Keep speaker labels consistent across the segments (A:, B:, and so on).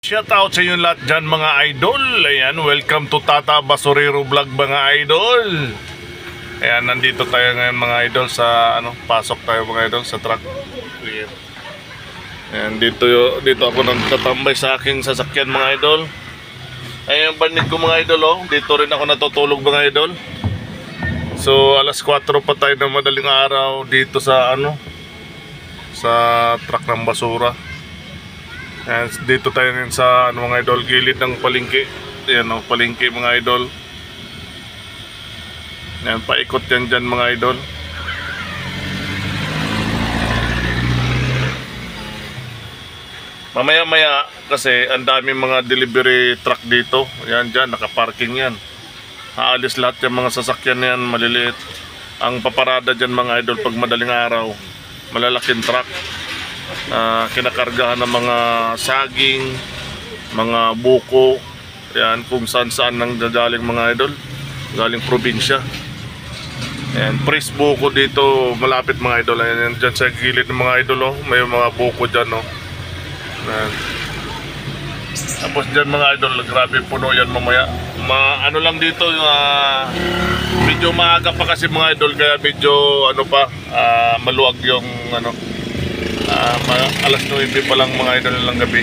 A: Shout out sa inyo lahat dyan mga idol. Ayan, welcome to Tata Basurero Vlog mga idol. Ayan, nandito tayo ngayon mga idol sa pasok tayo mga idol sa truck. Ayan, dito ako nagtatambay sa aking sasakyan mga idol. Ayan yung banig ko mga idol, oh. Dito rin ako natutulog mga idol. So alas 4 pa tayo ng madaling araw dito sa sa truck ng basura. And dito tayo rin sa mga idol, gilid ng palengke. Ayan o, palengke mga idol. Ayan, paikot yan dyan mga idol. Mamaya maya kasi ang daming mga delivery truck dito. Ayan dyan, nakaparking yan. Haalis lahat yung mga sasakyan yan, maliliit. Ang paparada dyan mga idol pag madaling araw, malalaking truck. Kinakargahan ng mga saging, mga buko, yan, kung saan nang dadaling mga idol, galing probinsya. Ayan, press buko dito malapit mga idol. Ayan, dyan sa gilid ng mga idol, oh, may mga buko dyan, oh. Ayan. Tapos dyan mga idol, grabe puno yan mamaya. Ano lang dito, medyo maaga pa kasi mga idol, kaya medyo maluwag yung alas 9 pa lang mga idol lang gabi,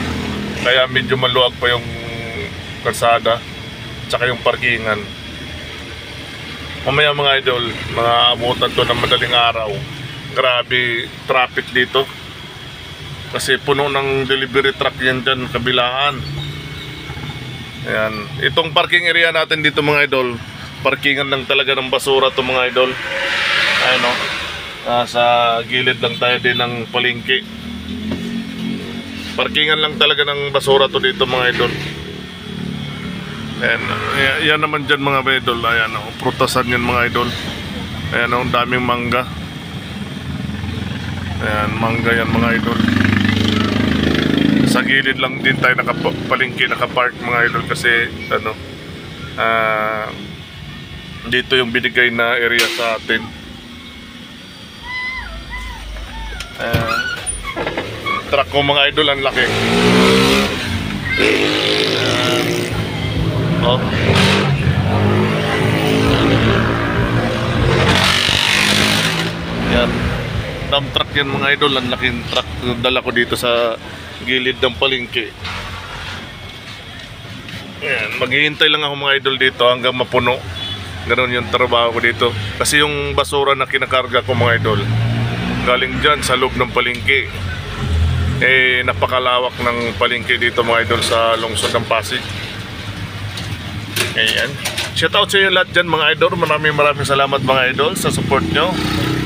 A: kaya medyo maluwag pa yung kalsada tsaka yung parkingan. Mamaya mga idol, mga abutan to ng madaling araw. Grabe traffic dito kasi puno ng delivery truck yan dyan kabilaan. Ayan, itong parking area natin dito mga idol, parkingan lang talaga ng basura to mga idol. Ayun o, sa gilid lang tayo din ng palengke. Parkingan lang talaga ng basura to dito mga idol. Ayan, yan naman dyan mga idol. Ayan, prutasan yan mga idol. Ayan, ang daming mangga. Ayan, mangga yan mga idol. Sa gilid lang din tayo palengke nakapark mga idol kasi dito yung binigay na area sa atin. Truck ko mga idol, ang laki. Oh. Yan, dump truck yan mga idol, ang laking truck. Dala ko dito sa gilid ng palengke. Ayan, maghihintay lang ako mga idol dito hanggang mapuno. Ganoon yung trabaho ko dito. Kasi yung basura na kinakarga ko mga idol, galing dyan sa loob ng palengke. Napakalawak ng palengke dito mga idol sa lungsod ng Pasig. Ayan, shout out sa inyo lahat dyan mga idol. Maraming salamat mga idol sa support nyo.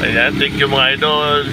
A: Ayan, thank you mga idol.